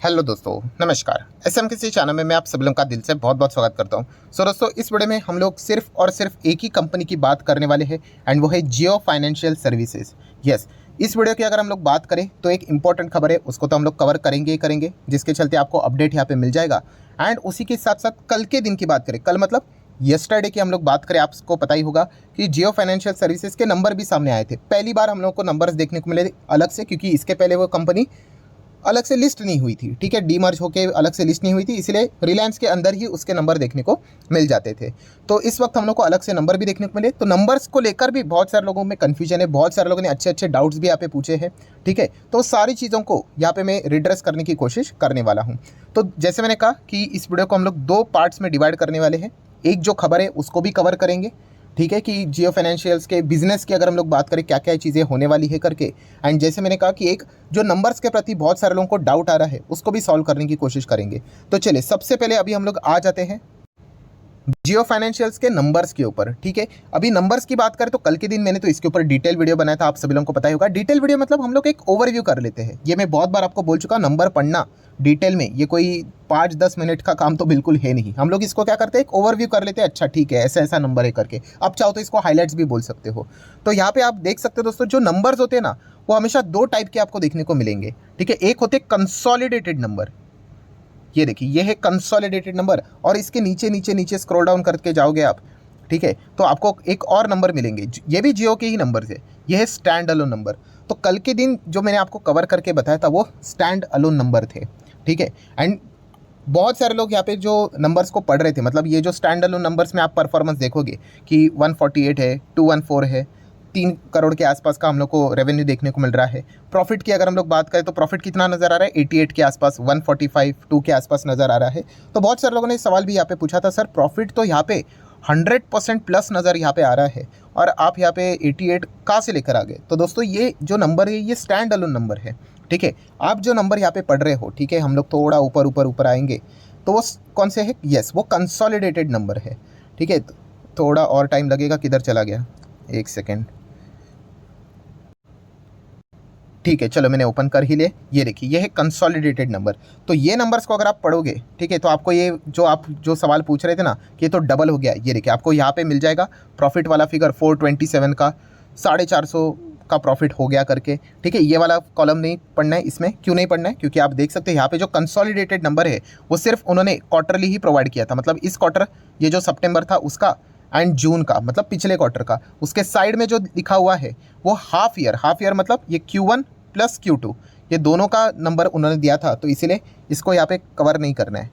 Hello दोस्तों, नमस्कार। SM किसी चैनल में मैं आप सभी लोगों का दिल से बहुत बहुत स्वागत करता हूं। दोस्तों, इस वीडियो में हम लोग सिर्फ और सिर्फ एक ही कंपनी की बात करने वाले हैं एंड वो है जियो फाइनेंशियल सर्विसेज। यस, इस वीडियो की अगर हम लोग बात करें तो एक इंपॉर्टेंट खबर है, उसको तो हम लोग कवर करेंगे ही करेंगे, जिसके चलते आपको अपडेट यहाँ पे मिल जाएगा। एंड उसी के साथ साथ कल के दिन की बात करें, कल मतलब यस्टरडे की हम लोग बात करें, आपको पता ही होगा कि जियो फाइनेंशियल सर्विसेज के नंबर भी सामने आए थे। पहली बार हम लोग को नंबर्स देखने को मिले अलग से, क्योंकि इसके पहले वो कंपनी अलग से लिस्ट नहीं हुई थी। ठीक है, डीमर्ज होके अलग से लिस्ट नहीं हुई थी, इसलिए रिलायंस के अंदर ही उसके नंबर देखने को मिल जाते थे। तो इस वक्त हम लोग को अलग से नंबर भी देखने को मिले। तो नंबर्स को लेकर भी बहुत सारे लोगों में कन्फ्यूजन है, बहुत सारे लोगों ने अच्छे अच्छे डाउट्स भी यहाँ पे पूछे हैं। ठीक है, तो सारी चीज़ों को यहाँ पे मैं रिड्रेस करने की कोशिश करने वाला हूँ। तो जैसे मैंने कहा कि इस वीडियो को हम लोग दो पार्ट्स में डिवाइड करने वाले हैं। एक जो खबर है उसको भी कवर करेंगे, ठीक है, कि जियो फाइनेंशियल्स के बिजनेस की अगर हम लोग बात करें क्या क्या चीज़ें होने वाली है करके। एंड जैसे मैंने कहा कि एक जो नंबर्स के प्रति बहुत सारे लोगों को डाउट आ रहा है उसको भी सॉल्व करने की कोशिश करेंगे। तो चलिए, सबसे पहले अभी हम लोग आ जाते हैं जियो फाइनेंशियल्स के नंबर्स के ऊपर। ठीक है, अभी नंबर्स की बात करें तो कल के दिन मैंने तो इसके ऊपर डिटेल वीडियो बनाया था, आप सभी लोगों को पता ही होगा। डिटेल वीडियो मतलब हम लोग एक ओवरव्यू कर लेते हैं। ये मैं बहुत बार आपको बोल चुका, नंबर पढ़ना डिटेल में ये कोई 5-10 मिनट का काम तो बिल्कुल है नहीं। हम लोग इसको क्या करते हैं, एक ओवरव्यू कर लेते हैं। अच्छा ठीक है, ऐसा ऐसा नंबर है करके। आप चाहो तो इसको हाईलाइट्स भी बोल सकते हो। तो यहाँ पे आप देख सकते हो दोस्तों, जो नंबर्स होते हैं ना, वो हमेशा दो टाइप के आपको देखने को मिलेंगे। ठीक है, एक होते कंसोलिडेटेड नंबर, ये देखिए, ये है कंसोलिडेटेड नंबर, और इसके नीचे नीचे नीचे स्क्रॉल डाउन करके जाओगे आप, ठीक है, तो आपको एक और नंबर मिलेंगे। ये भी जियो के ही नंबर है, ये है स्टैंड अलोन नंबर। तो कल के दिन जो मैंने आपको कवर करके बताया था वो स्टैंड अलोन नंबर थे। ठीक है, एंड बहुत सारे लोग यहाँ पे जो नंबर्स को पढ़ रहे थे, मतलब ये जो स्टैंड अलोन नंबर्स में आप परफॉर्मेंस देखोगे कि 148 है, 214 है, 3 करोड़ के आसपास का हम लोग को रेवेन्यू देखने को मिल रहा है। प्रॉफिट की अगर हम लोग बात करें तो प्रॉफिट कितना नज़र आ रहा है, 88 के आसपास, 145 2 के आसपास नज़र आ रहा है। तो बहुत सारे लोगों ने सवाल भी यहाँ पे पूछा था, सर प्रॉफिट तो यहाँ पे 100% प्लस नज़र यहाँ पे आ रहा है और आप यहाँ पे 88 कहाँ से लेकर आ गए। तो दोस्तों, ये जो नंबर है ये स्टैंड अलोन नंबर है। ठीक है, आप जो नंबर यहाँ पे पढ़ रहे हो, ठीक है, हम लोग थोड़ा ऊपर ऊपर ऊपर आएंगे तो वो कौन से है, यस, वो कंसोलिडेटेड नंबर है। ठीक है, थोड़ा और टाइम लगेगा, किधर चला गया, एक सेकेंड। ठीक है, चलो मैंने ओपन कर ही लिया। ये देखिए, ये है कंसोलिडेटेड नंबर। तो ये नंबर्स को अगर आप पढ़ोगे, ठीक है, तो आपको ये जो आप जो सवाल पूछ रहे थे ना कि ये तो डबल हो गया, ये देखिए आपको यहाँ पे मिल जाएगा प्रॉफिट वाला फिगर 427 का, 450 का प्रॉफिट हो गया करके। ठीक है, ये वाला कॉलम नहीं पढ़ना है इसमें। क्यों नहीं पढ़ना है, क्योंकि आप देख सकते हैं यहाँ पे जो कंसोलिडेटेड नंबर है वो सिर्फ उन्होंने क्वार्टरली ही प्रोवाइड किया था। मतलब इस क्वार्टर, ये जो सितंबर था उसका एंड जून का, मतलब पिछले क्वार्टर का। उसके साइड में जो लिखा हुआ है वो हाफ ईयर मतलब ये Q1 प्लस Q2, ये दोनों का नंबर उन्होंने दिया था। तो इसीलिए इसको यहाँ पे कवर नहीं करना है।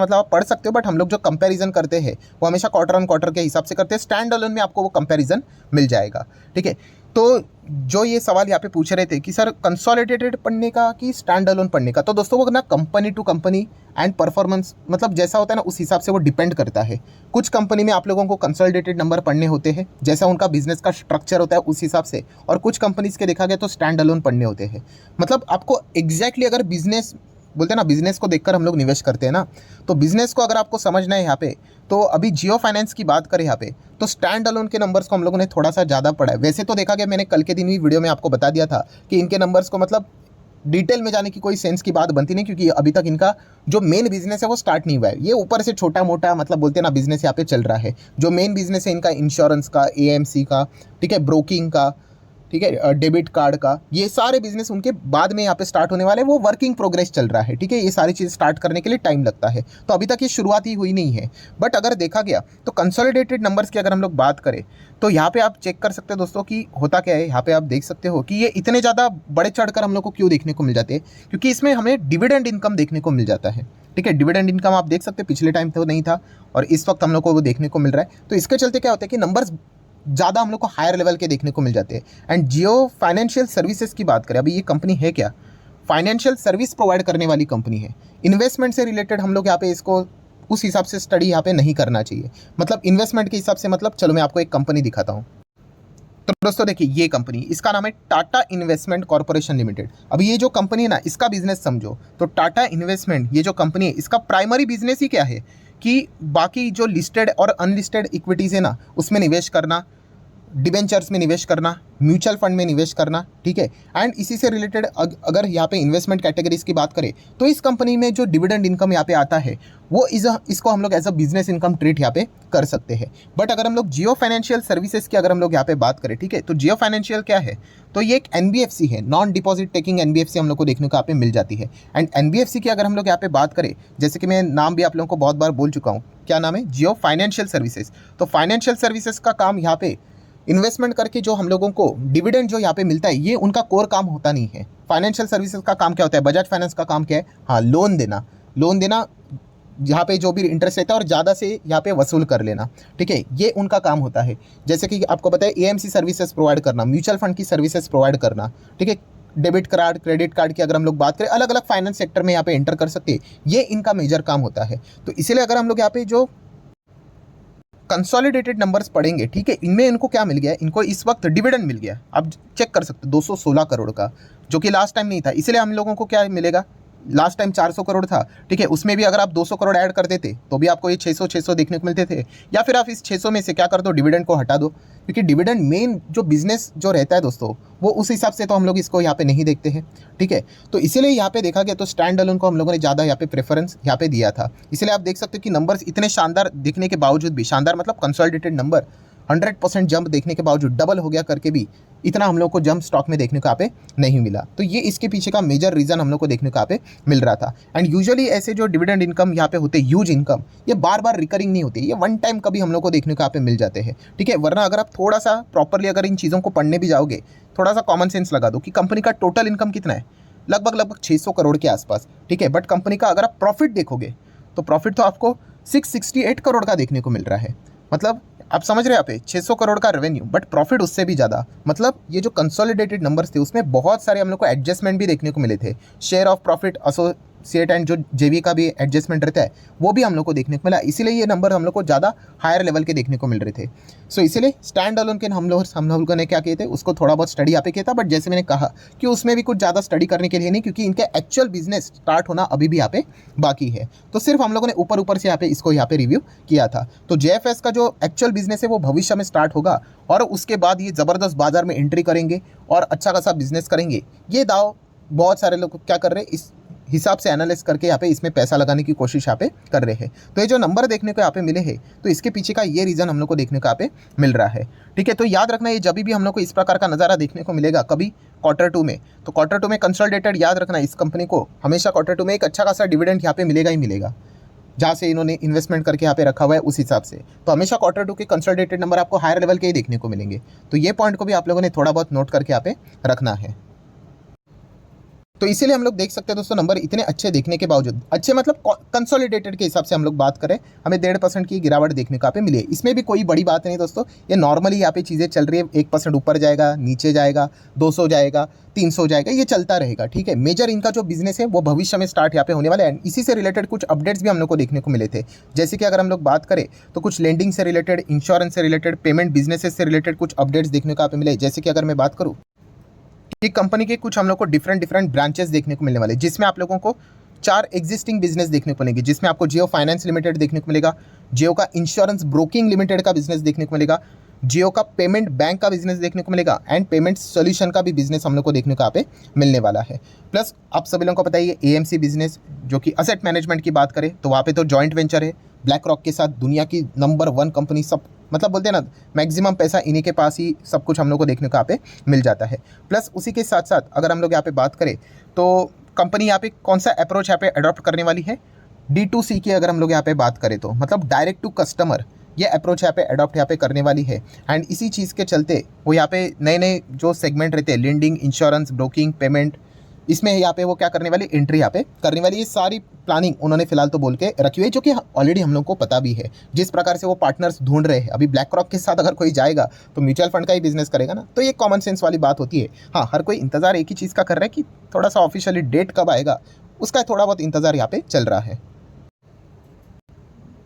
मतलब आप पढ़ सकते हो, बट हम लोग जो कंपैरिजन करते हैं वो हमेशा क्वार्टर ऑन क्वार्टर के हिसाब से करते हैं। स्टैंड अलोन में आपको वो कंपैरिजन मिल जाएगा। ठीक है, तो जो ये सवाल यहाँ पे पूछ रहे थे कि सर कंसोलिडेटेड पढ़ने का कि स्टैंड अलोन पढ़ने का, तो दोस्तों वो ना company to company and performance, मतलब जैसा होता है ना उस हिसाब से वो डिपेंड करता है। कुछ कंपनी में आप लोगों को कंसोलिडेटेड नंबर पढ़ने होते हैं, जैसा उनका बिजनेस का स्ट्रक्चर होता है उस हिसाब से, और कुछ कंपनीज के देखा गया तो स्टैंड अलोन पढ़ने होते हैं। मतलब आपको एग्जैक्टली अगर बिजनेस बोलते हैं ना, बिजनेस को देखकर हम लोग निवेश करते हैं ना, तो बिजनेस को अगर आपको समझना है यहाँ पे, तो अभी जियो फाइनेंस की बात करें यहाँ पे, तो स्टैंड अलोन के नंबर्स को हम लोगों ने थोड़ा सा ज़्यादा पढ़ा है। वैसे तो देखा गया, मैंने कल के दिन ही वीडियो में आपको बता दिया था कि इनके नंबर्स को मतलब डिटेल में जाने की कोई सेंस की बात बनती नहीं, क्योंकि अभी तक इनका जो मेन बिजनेस है वो स्टार्ट नहीं हुआ है। ये ऊपर से छोटा मोटा मतलब बोलते हैं ना बिजनेस यहाँ पे चल रहा है। जो मेन बिजनेस है इनका इंश्योरेंस का, AMC का, ठीक है, ब्रोकिंग का, ठीक है, डेबिट कार्ड का, ये सारे बिजनेस उनके बाद में यहाँ पे स्टार्ट होने वाले हैं। वो वर्किंग प्रोग्रेस चल रहा है। ठीक है, ये सारी चीज़ स्टार्ट करने के लिए टाइम लगता है, तो अभी तक ये शुरुआत ही हुई नहीं है। बट अगर देखा गया तो कंसोलिडेटेड नंबर्स की अगर हम लोग बात करें तो यहाँ पे आप चेक कर सकते हो दोस्तों कि होता क्या है। यहाँ पे आप देख सकते हो कि ये इतने ज़्यादा बड़े चढ़कर हम लोग को क्यों देखने को मिल जाते हैं, क्योंकि इसमें हमें डिविडेंड इनकम देखने को मिल जाता है। ठीक है, डिविडेंड इनकम आप देख सकते हैं, पिछले टाइम तो नहीं था और इस वक्त हम लोग को वो देखने को मिल रहा है। तो इसके चलते क्या होता है कि नंबर्स ज़्यादा हम लोग को हायर लेवल के देखने को मिल जाते हैं। एंड जियो फाइनेंशियल सर्विसेज की बात करें, अभी ये कंपनी है क्या, फाइनेंशियल सर्विस प्रोवाइड करने वाली कंपनी है। इन्वेस्टमेंट से रिलेटेड हम लोग यहाँ पे इसको उस हिसाब से स्टडी यहाँ पे नहीं करना चाहिए। मतलब इन्वेस्टमेंट के हिसाब से, मतलब चलो मैं आपको एक कंपनी दिखाता हूँ। तो दोस्तों देखिए, ये कंपनी, इसका नाम है टाटा इन्वेस्टमेंट कॉर्पोरेशन लिमिटेड। अभी ये जो कंपनी है ना, इसका बिजनेस समझो तो टाटा इन्वेस्टमेंट, ये जो कंपनी है इसका प्राइमरी बिजनेस ही क्या है कि बाकी जो लिस्टेड और अनलिस्टेड इक्विटीज़ है ना उसमें निवेश करना, डिबेंचर्स में निवेश करना, म्यूचुअल फंड में निवेश करना, ठीक है। एंड इसी से रिलेटेड अगर यहाँ पे इन्वेस्टमेंट कैटेगरीज की बात करें तो इस कंपनी में जो डिविडेंड इनकम यहाँ पे आता है वो इसको हम लोग as a business income treat यहाँ पे कर सकते हैं। बट अगर हम लोग जियो फाइनेंशियल सर्विसेज की अगर हम लोग यहाँ पे बात करें, ठीक है, तो जियो फाइनेंशियल क्या है, तो ये एक एनबीएफसी है, नॉन डिपॉजिट टेकिंग एनबीएफसी हम लोग को देखने को यहाँ पे मिल जाती है। एंड एनबीएफसी की अगर हम लोग यहाँ पे बात करें, जैसे कि मैं नाम भी आप लोगों को बहुत बार बोल चुका हूँ, क्या नाम है, जियो फाइनेंशियल सर्विसेज। तो फाइनेंशियल सर्विसेज का काम यहाँ पे इन्वेस्टमेंट करके जो हम लोगों को डिविडेंड जो यहाँ पे मिलता है, ये उनका कोर काम होता नहीं है। फाइनेंशियल सर्विसेज का काम क्या होता है, बजाज फाइनेंस का काम क्या है, हाँ, लोन देना यहाँ पे जो भी इंटरेस्ट रहता है और ज़्यादा से यहाँ पे वसूल कर लेना, ठीक है, ये उनका काम होता है। जैसे कि आपको पता है एएमसी सर्विसेज प्रोवाइड करना, म्यूचुअल फंड की सर्विसेज प्रोवाइड करना, ठीक है, डेबिट कार्ड, क्रेडिट कार्ड की अगर हम लोग बात करें, अलग अलग फाइनेंस सेक्टर में यहाँ पे एंटर कर सकते हैं, ये इनका मेजर काम होता है। तो इसीलिए अगर हम लोग यहाँ पे जो कंसोलिडेटेड नंबर्स पढ़ेंगे, ठीक है, इनमें इनको क्या मिल गया, इनको इस वक्त डिविडेंड मिल गया, आप चेक कर सकते हो 216 करोड़ का, जो कि लास्ट टाइम नहीं था। इसलिए हम लोगों को क्या मिलेगा, लास्ट टाइम 400 करोड़ था, ठीक है, उसमें भी अगर आप 200 करोड़ ऐड कर देते तो भी आपको ये 600 देखने को मिलते थे। या फिर आप इस 600 में से क्या कर दो, डिविडेंड को हटा दो, क्योंकि डिविडेंड मेन जो बिजनेस जो रहता है दोस्तों, वो उस हिसाब से तो हम लोग इसको यहाँ पे नहीं देखते हैं, ठीक है। तो इसीलिए यहाँ पे देखा गया तो स्टैंड अलोन को हम लोगों ने ज़्यादा यहाँ पे प्रेफरेंस यहाँ पे दिया था। इसलिए आप देख सकते हो कि नंबर्स इतने शानदार दिखने के बावजूद भी, शानदार मतलब कंसोलिडेटेड नंबर 100% जंप देखने के बावजूद, डबल हो गया करके भी इतना हम लोग को जंप स्टॉक में देखने को यहाँ पे नहीं मिला। तो ये इसके पीछे का मेजर रीज़न हम लोग को देखने को यहाँ पे मिल रहा था। एंड यूजुअली ऐसे जो डिविडेंड इनकम यहाँ पे होते हैं, ह्यूज इनकम, ये बार बार रिकरिंग नहीं होती, ये वन टाइम कभी हम लोग को देखने को यहाँ पे मिल जाते हैं, ठीक है। वरना अगर आप थोड़ा सा प्रॉपरली अगर इन चीज़ों को पढ़ने भी जाओगे, थोड़ा सा कॉमन सेंस लगा दो कि कंपनी का टोटल इनकम कितना है, लगभग 600 करोड़ के आसपास, ठीक है। बट कंपनी का अगर आप प्रॉफिट देखोगे तो प्रॉफिट तो आपको 668 करोड़ का देखने को मिल रहा है। मतलब आप समझ रहे हैं, यहाँ पे 600 करोड़ का रेवेन्यू, बट प्रॉफिट उससे भी ज़्यादा। मतलब ये जो कंसोलिडेटेड नंबर्स थे उसमें बहुत सारे हम लोग को एडजस्टमेंट भी देखने को मिले थे। Share of profit, associate and जो जेवी का भी एडजस्टमेंट रहता है, वो भी हम लोग को देखने को मिला। इसीलिए ये नंबर हम लोग को ज़्यादा हायर लेवल के देखने को मिल रहे थे। सो इसीलिए स्टैंड अलोन के हम लोगों ने क्या किए थे, उसको थोड़ा बहुत स्टडी यहाँ पे किया था। बट जैसे मैंने कहा कि उसमें भी कुछ ज़्यादा स्टडी करने के लिए नहीं, क्योंकि इनके एक्चुअल बिजनेस स्टार्ट होना अभी भी यहाँ पे बाकी है। तो सिर्फ हम लोगों ने ऊपर से इसको यहाँ पे रिव्यू किया था। तो जेएफएस का जो एक्चुअल बिजनेस है वो भविष्य में स्टार्ट होगा और उसके बाद ये ज़बरदस्त बाजार में एंट्री करेंगे और अच्छा खासा बिजनेस करेंगे। ये दाव बहुत सारे लोग क्या कर रहे हैं, इस हिसाब से एनालिस करके यहाँ पे इसमें पैसा लगाने की कोशिश यहाँ पे कर रहे हैं। तो ये जो नंबर देखने को यहाँ पे मिले हैं, तो इसके पीछे का ये रीज़न हम लोग को देखने को यहाँ पे मिल रहा है, ठीक है। तो याद रखना, ये जब भी हम लोग को इस प्रकार का नज़ारा देखने को मिलेगा कभी Q2 में, तो Q2 में कंसोलिडेटेड, याद रखना इस कंपनी को हमेशा Q2 में एक अच्छा खासा डिविडेंड यहाँ पे मिलेगा ही मिलेगा, जहाँ से इन्होंने इन्वेस्टमेंट करके यहाँ पे रखा हुआ है उस हिसाब से। तो हमेशा Q2 के कंसोलिडेटेड नंबर आपको हायर लेवल के ही देखने को मिलेंगे। तो ये पॉइंट को भी आप लोगों ने थोड़ा बहुत नोट करके यहाँ पे रखना है। तो इसीलिए हम लोग देख सकते हैं दोस्तों, नंबर इतने अच्छे देखने के बावजूद, अच्छे मतलब कंसोलिडेटेड के हिसाब से हम लोग बात करें, हमें 1.5% की गिरावट देखने को यहाँ पे मिली है। इसमें भी कोई बड़ी बात नहीं दोस्तों, ये नॉर्मली यहाँ पे चीज़ें चल रही है। 1% ऊपर जाएगा, नीचे जाएगा, 200 जाएगा, 300 जाएगा, ये चलता रहेगा, ठीक है। मेजर इनका जो बिजनेस है वो भविष्य में स्टार्ट यहाँ पे होने वाला है। इसी से रिलेटेड कुछ अपडेट्स भी हम लोग को देखने को मिले थे। जैसे कि अगर हम लोग बात करें तो कुछ लेंडिंग से रिलेटेड, इंश्योरेंस से रिलेटेड, पेमेंट बिजनेसेस से रिलेटेड कुछ अपडेट्स देखने को यहाँ पे मिले। जैसे कि अगर मैं बात करूँ कि कंपनी के कुछ हम लोग को डिफरेंट ब्रांचेस देखने को मिलने वाले, जिसमें आप लोगों को 4 एग्जिस्टिंग बिजनेस देखने को मिलेंगे, जिसमें आपको जियो फाइनेंस लिमिटेड देखने को मिलेगा, जियो का इंश्योरेंस ब्रोकिंग लिमिटेड का बिजनेस देखने को मिलेगा, जियो का पेमेंट बैंक का बिजनेस देखने को मिलेगा एंड पेमेंट सोल्यूशन का भी बिजनेस हम लोग को देखने को यहाँ पे मिलने वाला है। प्लस आप सभी लोगों को पता है ये एएमसी बिजनेस, जो कि असेट मैनेजमेंट की बात करें तो वहाँ पे तो जॉइंट वेंचर है ब्लैक रॉक के साथ, दुनिया की नंबर 1 कंपनी, सब मतलब बोलते हैं ना मैक्सिमम पैसा इन्हीं के पास ही सब कुछ हम लोग को देखने को यहाँ पे मिल जाता है। प्लस उसी के साथ साथ अगर हम लोग यहाँ पे बात करें तो कंपनी यहाँ पे कौन सा अप्रोच यहाँ पे अडॉप्ट करने वाली है, D2C की अगर हम लोग यहाँ पे बात करें तो मतलब डायरेक्ट टू कस्टमर, ये अप्रोच यहाँ पे अडॉप्ट यहाँ पे करने वाली है। एंड इसी चीज़ के चलते वो यहाँ पे नए जो सेगमेंट रहते हैं, लेंडिंग, इंश्योरेंस, ब्रोकिंग, पेमेंट, इसमें यहाँ पे वो क्या करने वाली, एंट्री यहाँ पे करने वाली। ये सारी प्लानिंग उन्होंने फिलहाल तो बोल के रखी हुई है, जो कि ऑलरेडी हम लोग को पता भी है। जिस प्रकार से वो पार्टनर्स ढूंढ रहे हैं, अभी ब्लैक रॉक के साथ अगर कोई जाएगा तो म्यूचुअल फंड का ही बिजनेस करेगा ना, तो ये कॉमन सेंस वाली बात होती है। हाँ, हर कोई इंतजार एक ही चीज़ का कर रहा है कि थोड़ा सा ऑफिशियली डेट कब आएगा, उसका थोड़ा बहुत इंतजार यहाँ पे चल रहा है।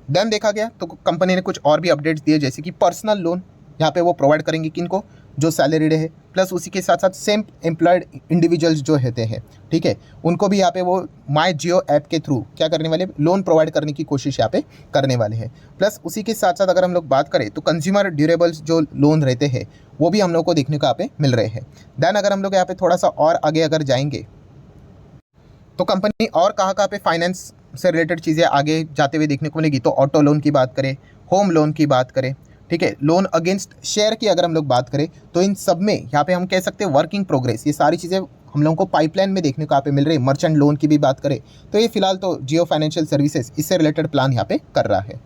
देन देखा गया तो कंपनी ने कुछ और भी अपडेट्स दिए, जैसे कि पर्सनल लोन यहाँ पे वो प्रोवाइड करेंगे किनको, जो सैलरीड है, प्लस उसी के साथ साथ सेम एम्प्लॉयड इंडिविजुअल्स जो रहते हैं, ठीक है, उनको भी यहाँ पे वो माई जियो ऐप के थ्रू क्या करने वाले, लोन प्रोवाइड करने की कोशिश यहाँ पे करने वाले हैं। प्लस उसी के साथ साथ अगर हम लोग बात करें तो कंज्यूमर ड्यूरेबल्स जो लोन रहते हैं वो भी हम लोग को देखने को यहाँ पे मिल रहे हैं। देन अगर हम लोग यहाँ पे थोड़ा सा और आगे अगर जाएंगे तो कंपनी और कहाँ पे फाइनेंस से रिलेटेड चीज़ें आगे जाते हुए देखने को मिलेगी। तो ऑटो लोन की बात करें, होम लोन की बात करें, ठीक है, लोन अगेंस्ट शेयर की अगर हम लोग बात करें तो इन सब में यहाँ पे हम कह सकते हैं वर्किंग प्रोग्रेस, ये सारी चीज़ें हम लोगों को पाइपलाइन में देखने को यहाँ पे मिल रही है। मर्चेंट लोन की भी बात करें तो ये फिलहाल तो जियो फाइनेंशियल सर्विसेज इससे रिलेटेड प्लान यहाँ पे कर रहा है।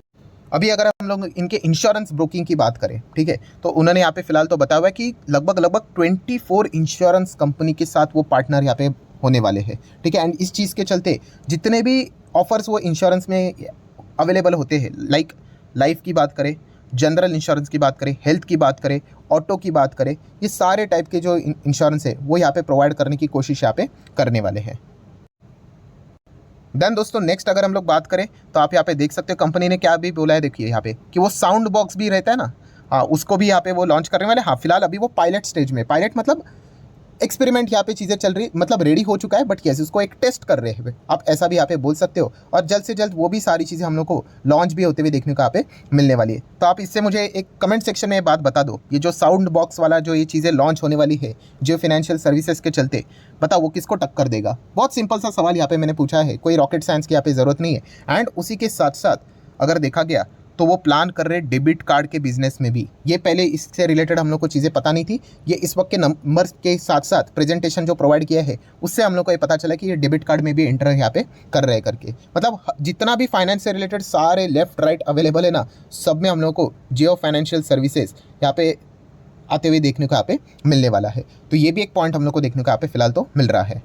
अभी अगर हम लोग इनके इंश्योरेंस ब्रोकिंग की बात करें, ठीक है, तो उन्होंने यहाँ पे फिलहाल तो बताया हुआ है कि लगभग 24 इंश्योरेंस कंपनी के साथ वो पार्टनर यहाँ पे होने वाले हैं, ठीक है। एंड इस चीज़ के चलते जितने भी ऑफर्स वो इंश्योरेंस में अवेलेबल होते हैं, लाइक लाइफ की बात करें, जनरल इंश्योरेंस की बात करें, हेल्थ की बात करें, ऑटो की बात करें, ये सारे टाइप के जो इंश्योरेंस है वो यहाँ पे प्रोवाइड करने की कोशिश यहाँ पे करने वाले हैं। देन दोस्तों नेक्स्ट अगर हम लोग बात करें तो आप यहाँ पे देख सकते हो कंपनी ने क्या भी बोला है, देखिए यहाँ पे कि वो साउंड बॉक्स भी रहता है ना, हाँ, उसको भी यहाँ पे वो लॉन्च करने वाले। हाँ, फिलहाल अभी वो पायलट स्टेज में, पायलट मतलब एक्सपेरिमेंट यहाँ पे चीज़ें चल रही, मतलब रेडी हो चुका है, बट यस उसको एक टेस्ट कर रहे हैं, आप ऐसा भी यहाँ पे बोल सकते हो। और जल्द से जल्द वो भी सारी चीज़ें हम लोग को लॉन्च भी होते हुए देखने को यहाँ पे मिलने वाली है। तो आप इससे मुझे एक कमेंट सेक्शन में ये बात बता दो, ये जो साउंड बॉक्स वाला जो ये चीज़ें लॉन्च होने वाली है जियो फाइनेंशियल सर्विसेज के चलते, बताओ वो किसको टक्कर देगा। बहुत सिंपल सा सवाल यहाँ पे मैंने पूछा है, कोई रॉकेट साइंस की यहाँ पे ज़रूरत नहीं है। एंड उसी के साथ साथ अगर देखा गया तो वो प्लान कर रहे डेबिट कार्ड के बिजनेस में भी। ये पहले इससे रिलेटेड हम लोग को चीज़ें पता नहीं थी, ये इस वक्त के नंबर के साथ साथ प्रेजेंटेशन जो प्रोवाइड किया है उससे हम लोग को ये पता चला कि ये डेबिट कार्ड में भी एंटर यहाँ पे कर रहे करके। मतलब जितना भी फाइनेंस से रिलेटेड सारे लेफ्ट राइट अवेलेबल है ना, सब में हम लोग को जियो फाइनेंशियल सर्विसेज यहाँ पे आते हुए देखने को यहाँ पे मिलने वाला है। तो ये भी एक पॉइंट हम लोग को देखने को यहाँ पे फिलहाल तो मिल रहा है।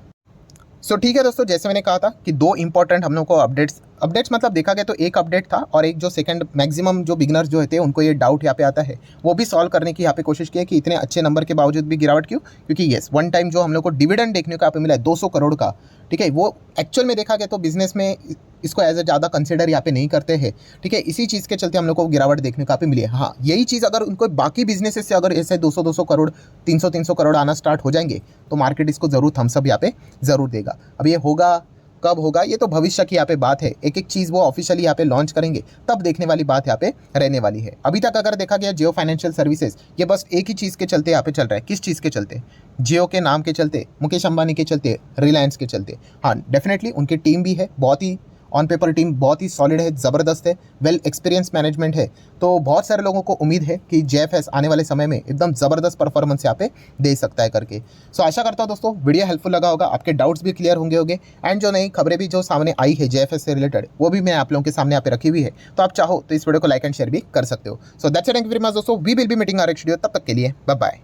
सो ठीक है दोस्तों, जैसे मैंने कहा था कि दो इंपॉर्टेंट हम लोग को अपडेट्स मतलब देखा गया तो एक अपडेट था और एक जो सेकंड मैक्सिमम जो बिगनर्स जो थे उनको ये डाउट यहाँ पे आता है वो भी सॉल्व करने की यहाँ पे कोशिश की है कि इतने अच्छे नंबर के बावजूद भी गिरावट क्यों। क्योंकि येस वन टाइम जो हम लोग को डिविडेंड देखने को यहाँ पे मिला है 200 करोड़ का, ठीक है, वो एक्चुअल में देखा गया तो बिजनेस में इसको एज ए ज़्यादा कंसिडर यहाँ पे नहीं करते हैं, ठीक है। इसी चीज़ के चलते हम लोग को गिरावट देखने को यहाँ पे मिली है। हाँ, यही चीज़ अगर उनको बाकी बिजनेसेस से अगर ऐसे 200 करोड़ 300 करोड़ आना स्टार्ट हो जाएंगे तो मार्केट इसको ज़रूर थम्स अप यहाँ पे ज़रूर देगा। अब ये होगा कब होगा ये तो भविष्य की यहाँ पे बात है, एक एक चीज़ वो ऑफिशियली यहाँ पे लॉन्च करेंगे तब देखने वाली बात यहाँ पे रहने वाली है। अभी तक अगर देखा गया जियो फाइनेंशियल सर्विसेज ये बस एक ही चीज़ के चलते यहाँ पे चल रहा है। किस चीज़ के चलते? जियो के नाम के चलते, मुकेश अंबानी के चलते, रिलायंस के चलते। हाँ, डेफिनेटली उनकी टीम भी है, बहुत ही ऑन पेपर टीम बहुत ही सॉलिड है, ज़बरदस्त है, वेल एक्सपीरियंस मैनेजमेंट है। तो बहुत सारे लोगों को उम्मीद है कि जेएफएस आने वाले समय में एकदम ज़बरदस्त परफॉर्मेंस यहाँ पे दे सकता है करके। सो आशा करता हूँ दोस्तों वीडियो हेल्पफुल लगा होगा, आपके डाउट्स भी क्लियर होंगे एंड जो नई खबरें भी जो सामने आई है जेएफएस से रिलेटेड वो भी मैं आप लोगों के सामने यहाँ पे रखी हुई है। तो आप चाहो तो इस वीडियो को लाइक एंड शेयर भी कर सकते हो। So that's it, thank you very much दोस्तों, we will be meeting our next video, तब तक के लिए बाय बाय।